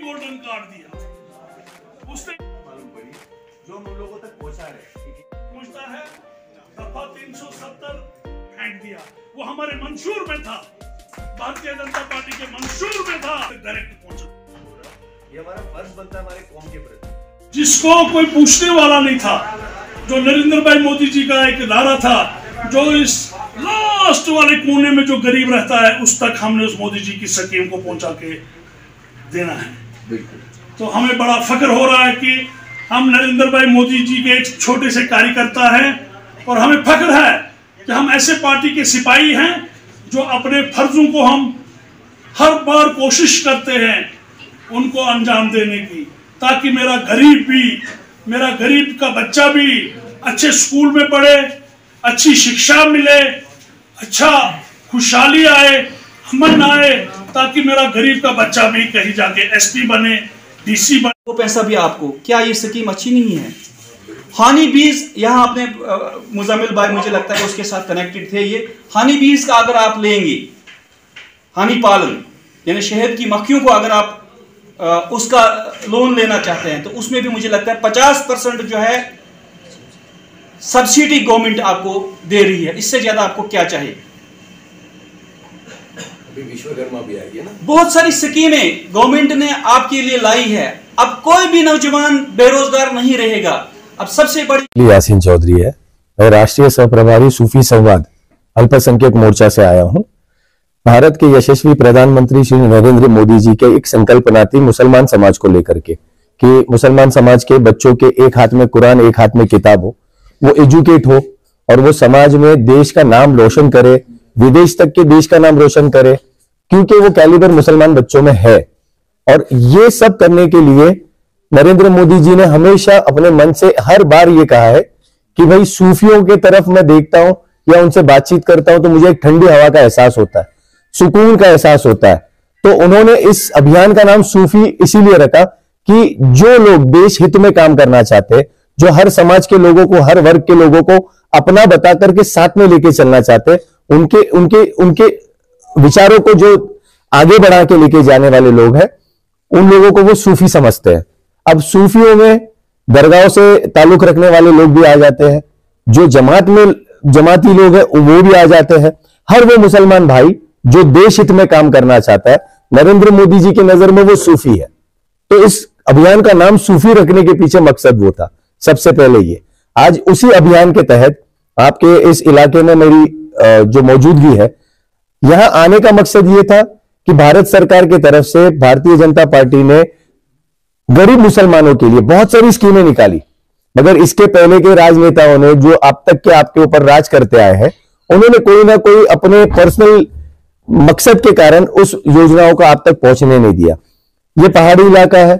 Golden card दिया, उसने मालूम पड़ी जो हम लोगों तक पहुंचता है दफा 370 फेंक दिया। वो हमारे मंशूर में था, भारतीय जनता पार्टी के मंशूर में था, डायरेक्ट पहुंचा। ये हमारा फर्ज बनता है हमारे कौम के प्रति। जिसको कोई पूछने वाला नहीं था, जो नरेंद्र भाई मोदी जी का एक इदारा था, जो इस लास्ट वाले कोने में जो गरीब रहता है उस तक हमने उस मोदी जी की स्कीम को पहुंचा के देना है। बिल्कुल। तो हमें बड़ा फख्र हो रहा है कि हम नरेंद्र भाई मोदी जी के एक छोटे से कार्यकर्ता हैं, और हमें फख्र है कि हम ऐसे पार्टी के सिपाही हैं जो अपने फर्जों को हम हर बार कोशिश करते हैं उनको अंजाम देने की, ताकि मेरा गरीब का बच्चा भी अच्छे स्कूल में पढ़े, अच्छी शिक्षा मिले, अच्छा खुशहाली आए, अमन आए, ताकि मेरा गरीब का बच्चा भी कहीं जाके एसपी बने, डीसी बने। वो पैसा भी आपको, क्या ये स्कीम अच्छी नहीं है? हानी बीज यहाँ आपने मुजम्मिल भाई मुझे लगता है उसके साथ कनेक्टेड थे। ये हानी बीज का अगर आप लेंगे, हानी पालन यानी शहद की मक्खियों को अगर आप उसका लोन लेना चाहते हैं तो उसमें भी मुझे लगता है 50% जो है सब्सिडी गवर्नमेंट आपको दे रही है। इससे ज्यादा आपको क्या चाहिए? अभी विश्वकर्मा भी आई है ना, बहुत सारी स्कीमें गवर्नमेंट ने आपके लिए लाई है। अब कोई भी नौजवान बेरोजगार नहीं रहेगा। अब सबसे बड़ी यासीन चौधरी है, मैं राष्ट्रीय सह प्रभारी सूफी संवाद अल्पसंख्यक मोर्चा से आया हूं। भारत के यशस्वी प्रधानमंत्री श्री नरेंद्र मोदी जी के एक संकल्पना थी मुसलमान समाज को लेकर के, कि मुसलमान समाज के बच्चों के एक हाथ में कुरान एक हाथ में किताब हो, वो एजुकेट हो और वो समाज में देश का नाम रोशन करे, विदेश तक के देश का नाम रोशन करे, क्योंकि वो कैलिबर मुसलमान बच्चों में है। और ये सब करने के लिए नरेंद्र मोदी जी ने हमेशा अपने मन से हर बार ये कहा है कि भाई सूफियों के तरफ मैं देखता हूं या उनसे बातचीत करता हूं तो मुझे एक ठंडी हवा का एहसास होता है, सुकून का एहसास होता है। तो उन्होंने इस अभियान का नाम सूफी इसीलिए रखा कि जो लोग देश हित में काम करना चाहते हैं, जो हर समाज के लोगों को, हर वर्ग के लोगों को अपना बता करके साथ में लेके चलना चाहते हैं, उनके उनके उनके विचारों को जो आगे बढ़ा के लेके जाने वाले लोग हैं, उन लोगों को वो सूफी समझते हैं। अब सूफियों में दरगाहों से ताल्लुक रखने वाले लोग भी आ जाते हैं, जो जमाती लोग हैं वो भी आ जाते हैं। हर वो मुसलमान भाई जो देश हित में काम करना चाहता है, नरेंद्र मोदी जी की नजर में वो सूफी है। तो इस अभियान का नाम सूफी रखने के पीछे मकसद वो था सबसे पहले। ये आज उसी अभियान के तहत आपके इस इलाके में मेरी जो मौजूदगी है, यहां आने का मकसद ये था कि भारत सरकार की तरफ से भारतीय जनता पार्टी ने गरीब मुसलमानों के लिए बहुत सारी स्कीमें निकाली, मगर इसके पहले के राजनेताओं ने जो अब तक के आपके ऊपर राज करते आए हैं, उन्होंने कोई ना कोई अपने पर्सनल मकसद के कारण उस योजनाओं को आप तक पहुंचने नहीं दिया। ये पहाड़ी इलाका है,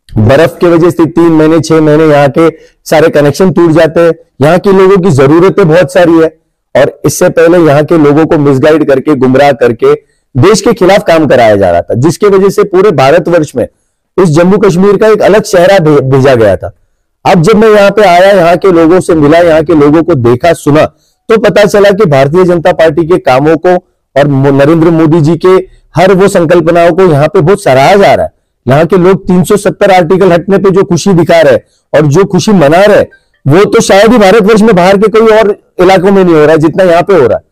बर्फ की वजह से 3 महीने 6 महीने यहां के सारे कनेक्शन टूट जाते हैं। यहां के लोगों की जरूरतें बहुत सारी है, और इससे पहले यहां के लोगों को मिसगाइड करके, गुमराह करके देश के खिलाफ काम कराया जा रहा था, जिसकी वजह से पूरे भारतवर्ष में इस जम्मू कश्मीर का एक अलग चेहरा भेजा गया था। अब जब मैं यहां पे आया, यहां के लोगों से मिला, यहां के लोगों को देखा, सुना, तो पता चला कि भारतीय जनता पार्टी के कामों को और नरेंद्र मोदी जी के हर वो संकल्पनाओं को यहां पे बहुत सराहा जा रहा है। यहाँ के लोग 370 आर्टिकल हटने पे जो खुशी दिखा रहे और जो खुशी मना रहे, वो तो शायद ही भारतवर्ष में बाहर के कोई और इलाकों में नहीं हो रहा है जितना यहाँ पे हो रहा है।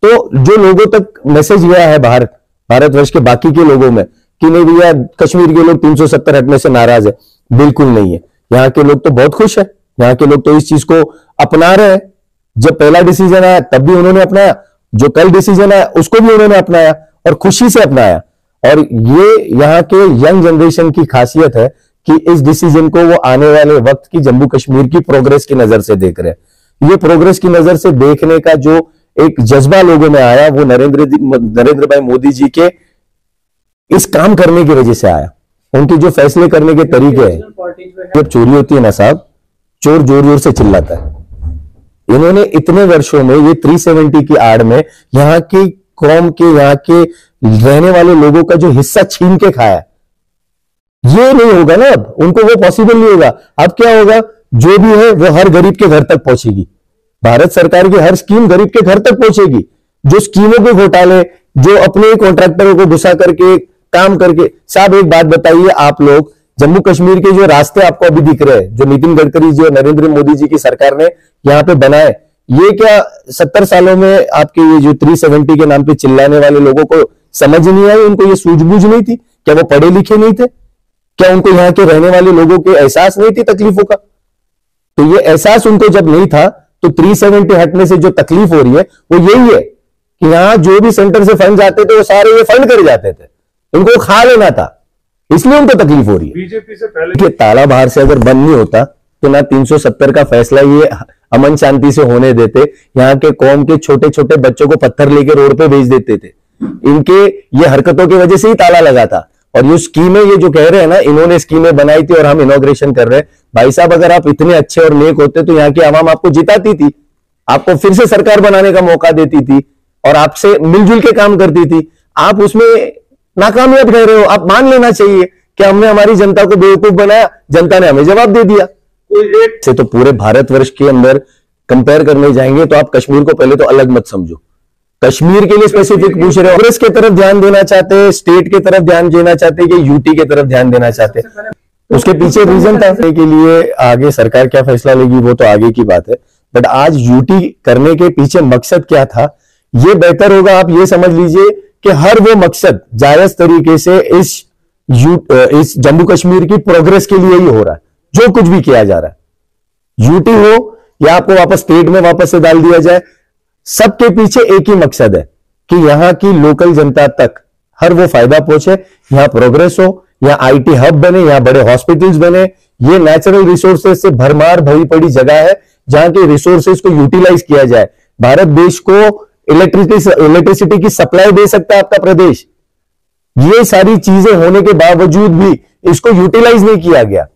तो जो लोगों तक मैसेज गया है भारतवर्ष के बाकी के लोगों में कि नहीं भैया कश्मीर के लोग 370 हटने से नाराज है, बिल्कुल नहीं है। यहाँ के लोग तो बहुत खुश है, यहाँ के लोग तो इस चीज को अपना रहे हैं। जब पहला डिसीजन आया तब भी उन्होंने अपनाया, जो कल डिसीजन आया उसको भी उन्होंने अपनाया और खुशी से अपनाया। और ये यहाँ के यंग जनरेशन की खासियत है कि इस डिसीजन को वो आने वाले वक्त की जम्मू कश्मीर की प्रोग्रेस की नजर से देख रहे हैं। ये प्रोग्रेस की नजर से देखने का जो एक जज्बा लोगों में आया, वो नरेंद्र भाई मोदी जी के इस काम करने की वजह से आया। उनके जो फैसले करने के तरीके हैं, जब चोरी होती है ना साहब, चोर जोर जोर से चिल्लाता है। इन्होंने इतने वर्षों में ये 370 की आड़ में यहाँ की कौम के, यहाँ के रहने वाले लोगों का जो हिस्सा छीन के खाया, ये नहीं होगा ना। अब उनको वो पॉसिबल नहीं होगा। अब क्या होगा, जो भी है वो हर गरीब के घर तक पहुंचेगी। भारत सरकार की हर स्कीम गरीब के घर तक पहुंचेगी। जो स्कीमों के घोटाले, जो अपने कॉन्ट्रैक्टरों को घुसा करके काम करके। साहब एक बात बताइए, आप लोग जम्मू कश्मीर के जो रास्ते आपको अभी दिख रहे हैं, जो नितिन गडकरी जी और नरेंद्र मोदी जी की सरकार ने यहाँ पे बनाए, ये क्या 70 सालों में आपके ये जो 370 के नाम पे चिल्लाने वाले लोगों को समझ नहीं आई? उनको ये सूझबूझ नहीं थी? क्या वो पढ़े लिखे नहीं थे? क्या उनको यहाँ के रहने वाले लोगों के एहसास नहीं थी तकलीफों का? तो ये एहसास उनको जब नहीं था, तो 370 हटने से जो तकलीफ हो रही है वो यही है कि यहां जो भी सेंटर से फंड जाते थे वो सारे ये फंड कर जाते थे, इनको खा लेना था, इसलिए उनको तकलीफ हो रही है। बीजेपी से पहले ताला बाहर से अगर बंद नहीं होता तो ना 370 का फैसला ये अमन शांति से होने देते, यहाँ के कौम के छोटे छोटे बच्चों को पत्थर लेके रोड पे भेज देते थे। इनके ये हरकतों की वजह से ही ताला लगा था। और ये स्कीमें, ये जो कह रहे हैं ना, इन्होंने स्कीमें बनाई थी और हम इनॉग्रेशन कर रहे हैं। भाई साहब, अगर आप इतने अच्छे और नेक होते तो यहाँ की आवाम आपको जिताती थी, आपको फिर से सरकार बनाने का मौका देती थी और आपसे मिलजुल के काम करती थी। आप उसमें नाकामयाब रह रहे हो। आप मान लेना चाहिए कि हमने हमारी जनता को बेवकूफ बनाया, जनता ने हमें जवाब दे दिया। एक से तो पूरे भारतवर्ष के अंदर कंपेयर करने जाएंगे तो आप कश्मीर को पहले तो अलग मत समझो। कश्मीर के लिए स्पेसिफिक पूछ रहे हो, कांग्रेस की तरफ ध्यान देना चाहते हैं, स्टेट की तरफ ध्यान देना चाहते हैं कि यूटी की तरफ ध्यान देना चाहते हैं? उसके पीछे रीजन था के लिए आगे सरकार क्या फैसला लेगी वो तो आगे की बात है, बट आज यूटी करने के पीछे मकसद क्या था ये बेहतर होगा आप ये समझ लीजिए कि हर वो मकसद जायज तरीके से इस जम्मू कश्मीर की प्रोग्रेस के लिए ही हो रहा है। जो कुछ भी किया जा रहा है, यूटी हो या आपको वापस स्टेट में वापस से डाल दिया जाए, सबके पीछे एक ही मकसद है कि यहां की लोकल जनता तक हर वो फायदा पहुंचे, यहां प्रोग्रेस हो, यहां आईटी हब बने, यहां बड़े हॉस्पिटल्स बने। ये नेचुरल रिसोर्सेज से भरमार भरी पड़ी जगह है जहां के रिसोर्सेज को यूटिलाइज किया जाए। भारत देश को इलेक्ट्रिसिटी की सप्लाई दे सकता है आपका प्रदेश। ये सारी चीजें होने के बावजूद भी इसको यूटिलाइज नहीं किया गया।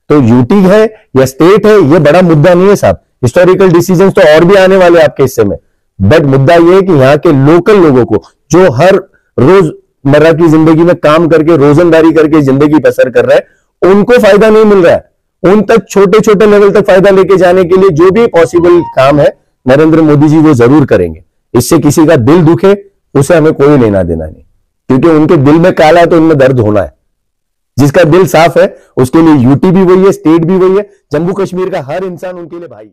तो यूटी है या स्टेट है, ये बड़ा मुद्दा नहीं है साहब। हिस्टोरिकल डिसीजंस तो और भी आने वाले आपके हिस्से में, बट मुद्दा यह है कि यहां के लोकल लोगों को जो हर रोजमर्रा की जिंदगी में काम करके रोजंदारी करके जिंदगी बसर कर रहा है, उनको फायदा नहीं मिल रहा है। उन तक छोटे छोटे लेवल तक फायदा लेके जाने के लिए जो भी पॉसिबल काम है नरेंद्र मोदी जी वो जरूर करेंगे। इससे किसी का दिल दुखे उसे हमें कोई लेना देना नहीं, क्योंकि उनके दिल में काला है तो उनमें दर्द होना है। जिसका दिल साफ है उसके लिए यूटी भी वही है, स्टेट भी वही है, जम्मू कश्मीर का हर इंसान उनके लिए भाई है।